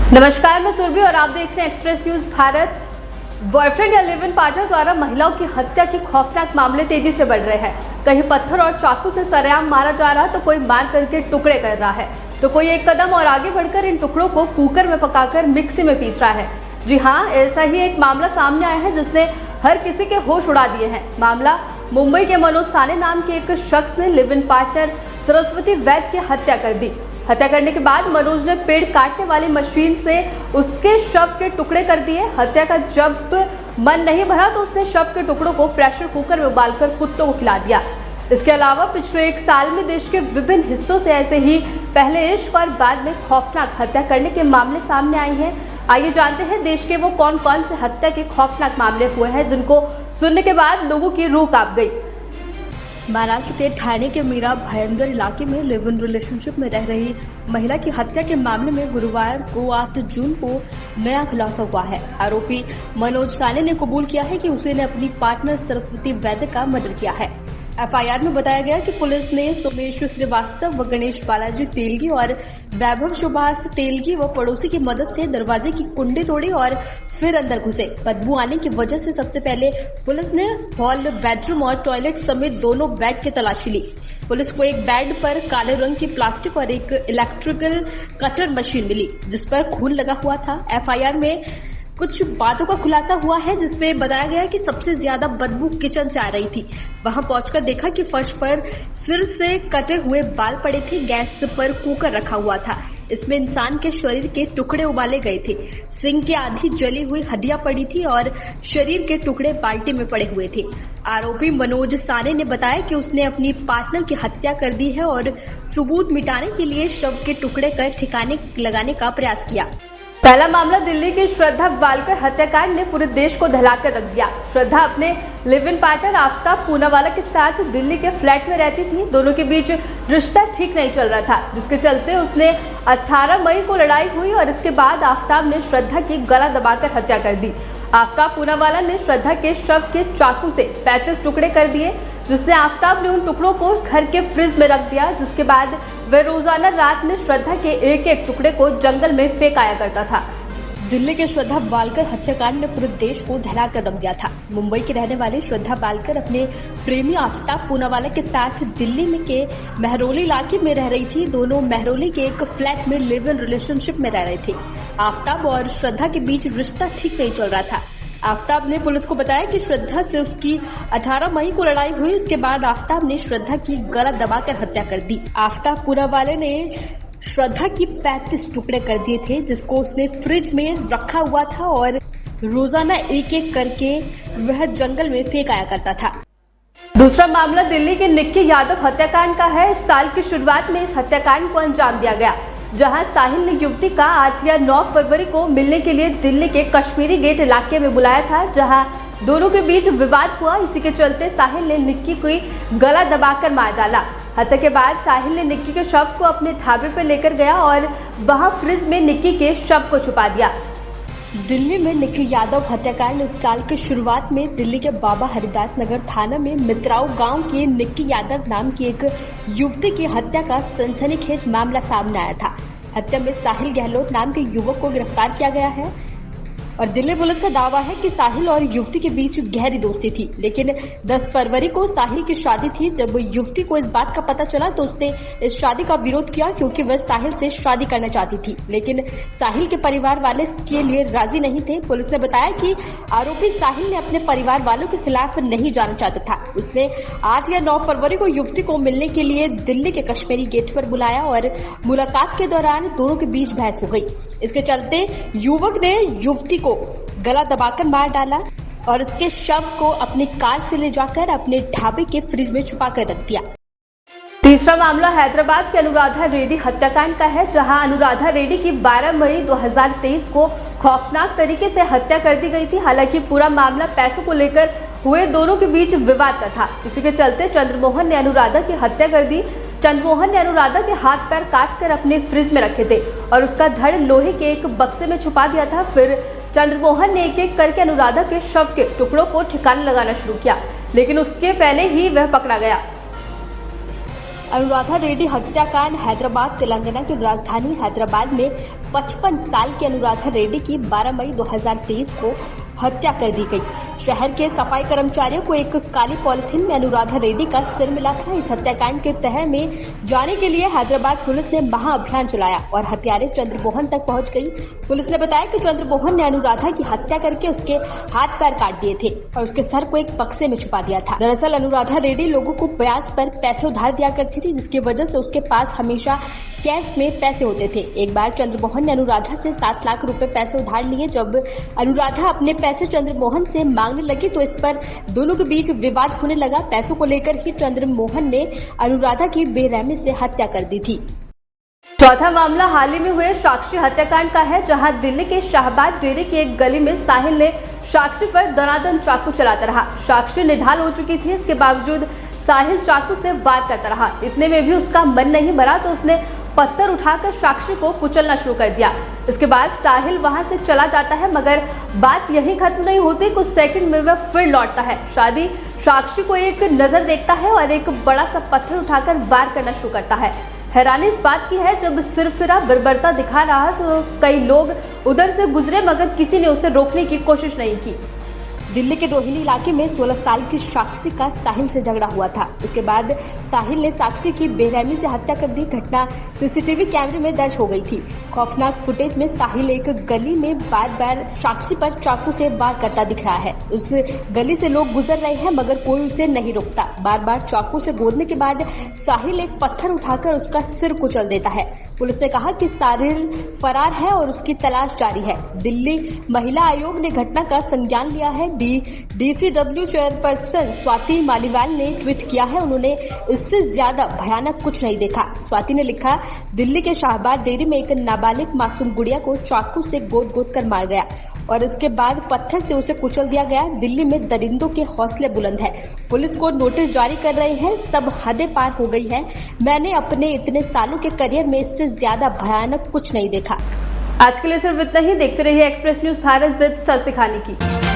नमस्कार, मैं सुरभि और आप देख रहे हैं एक्सप्रेस न्यूज भारत। बॉयफ्रेंड या लिव इन पार्टनर द्वारा महिलाओं की हत्या के खौफनाक मामले तेजी से बढ़ रहे हैं। कहीं पत्थर और चाकू से सरेआम मारा जा रहा है तो कोई मार करके टुकड़े कर रहा है, तो कोई एक कदम और आगे बढ़कर इन टुकड़ों को कुकर में पकाकर मिक्सी में पीस रहा है। जी हाँ, ऐसा ही एक मामला सामने आया है जिसने हर किसी के होश उड़ा दिए हैं। मामला मुंबई के मनोज साने नाम के एक शख्स ने लिव इन पार्टनर सरस्वती वैद्य की हत्या कर दी। हत्या करने के बाद मनोज ने पेड़ काटने वाली मशीन से उसके शव के टुकड़े कर दिए। हत्या का जब मन नहीं भरा तो उसने शव के टुकड़ों को प्रेशर कुकर में उबालकर कुत्तों को खिला दिया। इसके अलावा पिछले एक साल में देश के विभिन्न हिस्सों से ऐसे ही पहले इश्क और बाद में खौफनाक हत्या करने के मामले सामने आए हैं। आइए जानते हैं देश के वो कौन कौन से हत्या के खौफनाक मामले हुए हैं जिनको सुनने के बाद लोगों की रूह कांप गई। महाराष्ट्र के ठाणे के मीरा भाईंदर इलाके में लिव इन रिलेशनशिप में रह रही महिला की हत्या के मामले में गुरुवार को 8 जून को नया खुलासा हुआ है। आरोपी मनोज साने ने कबूल किया है कि उसने अपनी पार्टनर सरस्वती वैद्य का मर्डर किया है। एफआईआर में बताया गया कि पुलिस ने सोमेश श्रीवास्तव व गणेश बालाजी तेलगी और वैभव सुभाष तेलगी व पड़ोसी की मदद से दरवाजे की कुंडी तोड़ी और फिर अंदर घुसे। बदबू आने की वजह से सबसे पहले पुलिस ने हॉल, बेडरूम और टॉयलेट समेत दोनों बेड की तलाशी ली। पुलिस को एक बेड पर काले रंग की प्लास्टिक और एक इलेक्ट्रिकल कटर मशीन मिली जिस पर खून लगा हुआ था। एफआईआर में कुछ बातों का खुलासा हुआ है जिसमें बताया गया कि सबसे ज्यादा बदबू किचन से आ रही थी। वहां पहुंचकर देखा कि फर्श पर सिर से कटे हुए बाल पड़े थे। गैस पर कुकर रखा हुआ था, इसमें इंसान के शरीर के टुकड़े उबाले गए थे। सिंक की आधी जली हुई हड्डियां पड़ी थी और शरीर के टुकड़े बाल्टी में पड़े हुए थे। आरोपी मनोज साने ने बताया कि उसने अपनी पार्टनर की हत्या कर दी है और सबूत मिटाने के लिए शव के टुकड़े कर ठिकाने लगाने का प्रयास किया। पहला मामला दिल्ली की श्रद्धा बालकर हत्याकांड ने पूरे देश को दहलाकर रख दिया। श्रद्धा अपने live in partner Aftab Poonawalla के साथ दिल्ली के फ्लैट में रहती थी। दोनों के बीच रिश्ता ठीक नहीं चल रहा था, जिसके चलते उसने 18 मई को लड़ाई हुई और इसके बाद आफ्ताब ने श्रद्धा की गला दबाकर हत्या कर दी। आफ्ताब पूनावाला ने श्रद्धा के शव के चाकू से 35 टुकड़े कर दिए, जिससे आफ्ताब ने उन टुकड़ों को घर के फ्रिज में रख दिया। जिसके बाद वह रोजाना रात में श्रद्धा के एक एक टुकड़े को जंगल में फेंक आया करता था। दिल्ली के श्रद्धा बालकर हत्याकांड ने पूरे देश को दहलाकर रख दिया था। मुंबई के रहने वाली श्रद्धा बालकर अपने प्रेमी आफ्ताब पूनावाला के साथ दिल्ली में के मेहरौली इलाके में रह रही थी। दोनों मेहरौली के एक फ्लैट में लिव इन रिलेशनशिप में रह रहे थे। आफ्ताब और श्रद्धा के बीच रिश्ता ठीक नहीं चल रहा था। आफ्ताब ने पुलिस को बताया कि श्रद्धा से उसकी 18 मई को लड़ाई हुई। उसके बाद आफ्ताब ने श्रद्धा की गला दबाकर हत्या कर दी। आफ्ताब पूनावाला ने श्रद्धा की 35 टुकड़े कर दिए थे, जिसको उसने फ्रिज में रखा हुआ था और रोजाना एक एक करके वह जंगल में फेंक आया करता था। दूसरा मामला दिल्ली के निक्की यादव हत्याकांड का है। इस साल की शुरुआत में इस हत्याकांड को अंजाम दिया गया, जहां साहिल ने युवती का 8 या 9 फरवरी को मिलने के लिए दिल्ली के कश्मीरी गेट इलाके में बुलाया था, जहां दोनों के बीच विवाद हुआ। इसी के चलते साहिल ने निक्की को गला दबाकर मार डाला। हत्या के बाद साहिल ने निक्की के शव को अपने ढाबे पर लेकर गया और वहां फ्रिज में निक्की के शव को छुपा दिया। दिल्ली में निक्की यादव हत्याकांड इस साल की शुरुआत में दिल्ली के बाबा हरिदास नगर थाना में मित्राओ गांव की निक्की यादव नाम की एक युवती की हत्या का सनसनीखेज मामला सामने आया था। हत्या में साहिल गहलोत नाम के युवक को गिरफ्तार किया गया है और दिल्ली पुलिस का दावा है कि साहिल और युवती के बीच गहरी दोस्ती थी, लेकिन 10 फरवरी को साहिल की शादी थी। जब युवती को इस बात का पता चला तो उसने इस शादी का विरोध किया, क्योंकि वह साहिल से शादी करना चाहती थी, लेकिन साहिल के परिवार वाले इसके लिए राजी नहीं थे। पुलिस ने बताया कि आरोपी साहिल ने अपने परिवार वालों के खिलाफ नहीं जाना चाहता था। उसने 8 या 9 फरवरी को युवती को मिलने के लिए दिल्ली के कश्मीरी गेट पर बुलाया और मुलाकात के दौरान दोनों के बीच बहस हो गई। इसके चलते युवक ने युवती को गला दबाकर मार डाला और उसके शव को अपनी कार से ले जाकर अपने ढाबे के फ्रिज में छुपा कर रख दिया। तीसरा मामला हैदराबाद के अनुराधा रेड्डी हत्याकांड का है, जहां अनुराधा रेड्डी की 12 मई 2023 को खौफनाक तरीके से हत्या कर दी गई थी। हालांकि पूरा मामला पैसों को लेकर हुए दोनों के बीच विवाद का था। इसी के चलते चंद्रमोहन ने अनुराधा की हत्या कर दी। चंद्रमोहन ने अनुराधा के हाथ पैर काटकर अपने फ्रिज में रखे थे और उसका धड़ लोहे के एक बक्से में छुपा दिया था। फिर चंद्रमोहन ने एक एक करके अनुराधा के शव के टुकड़ों को ठिकाने लगाना शुरू किया, लेकिन उसके पहले ही वह पकड़ा गया। अनुराधा रेड्डी हत्याकांड हैदराबाद तेलंगाना की राजधानी हैदराबाद में 55 साल की अनुराधा रेड्डी की 12 मई 2023 को हत्या कर दी गई। शहर के सफाई कर्मचारियों को एक काली पॉलिथीन में अनुराधा रेड्डी का सिर मिला था। इस हत्याकांड के तह में जाने के लिए हैदराबाद पुलिस ने महाअभियान चलाया और हत्यारे चंद्रमोहन तक पहुंच गई। पुलिस ने बताया कि चंद्रमोहन ने अनुराधा की हत्या करके उसके हाथ पैर काट दिए थे और उसके सर को एक बक्से में छुपा दिया था। दरअसल अनुराधा रेड्डी लोगों को ब्याज पर पैसे उधार दिया करती थी, जिसकी वजह से उसके पास हमेशा कैश में पैसे होते थे। एक बार चंद्रमोहन ने अनुराधा से 7 लाख रुपए पैसे उधार लिए। जब अनुराधा अपने पैसे चंद्रमोहन से मांगने लगी तो इस पर दोनों के बीच विवाद होने लगा। पैसों को लेकर ही चंद्रमोहन ने अनुराधा की बेरहमी से हत्या कर दी थी। चौथा मामला हाल ही में हुए साक्षी हत्याकांड का है, जहां दिल्ली के शाहबाद डेरे की एक गली में साहिल ने साक्षी पर दनादन चाकू चलाता रहा। साक्षी निढाल हो चुकी थी, इसके बावजूद साहिल चाकू से वार करता रहा। इतने में भी उसका मन नहीं भरा तो उसने पत्थर उठाकर साक्षी को कुचलना शुरू कर दिया। इसके बाद साहिल वहां से चला जाता है, मगर बात यहीं खत्म नहीं होती। कुछ सेकंड में वह फिर लौटता है। साक्षी को एक नजर देखता है और एक बड़ा सा पत्थर उठाकर वार करना शुरू करता है। हैरानी इस बात की है, जब सिरफिरा बर्बरता दिखा रहा तो कई लोग उधर से गुजरे, मगर किसी ने उसे रोकने की कोशिश नहीं की। दिल्ली के रोहिणी इलाके में 16 साल की साक्षी का साहिल से झगड़ा हुआ था। उसके बाद साहिल ने साक्षी की बेरहमी से हत्या कर दी। घटना सीसीटीवी कैमरे में दर्ज हो गई थी। खौफनाक फुटेज में साहिल एक गली में बार बार साक्षी पर चाकू से वार करता दिख रहा है। उस गली से लोग गुजर रहे हैं, मगर कोई उसे नहीं रोकता। बार बार चाकू से गोदने के बाद साहिल एक पत्थर उठाकर उसका सिर कुचल देता है। पुलिस ने कहा कि साहिल फरार है और उसकी तलाश जारी है। दिल्ली महिला आयोग ने घटना का संज्ञान लिया है। डीसीडब्ल्यू चेयरपर्सन स्वाति मालीवाल ने ट्वीट किया है। उन्होंने इससे ज्यादा भयानक कुछ नहीं देखा। स्वाति ने लिखा, दिल्ली के शाहबाद डेयरी में एक नाबालिग मासूम गुड़िया को चाकू से गोद गोद कर मार गया और इसके बाद पत्थर से उसे कुचल दिया गया। दिल्ली में दरिंदों के हौसले बुलंद है। पुलिस को नोटिस जारी कर रहे हैं। सब हदें पार हो गई है। मैंने अपने इतने सालों के करियर में इससे ज्यादा भयानक कुछ नहीं देखा। आज के लिए सिर्फ इतना ही। देखते रहिए एक्सप्रेस न्यूज भारत, जिद सच दिखाने की।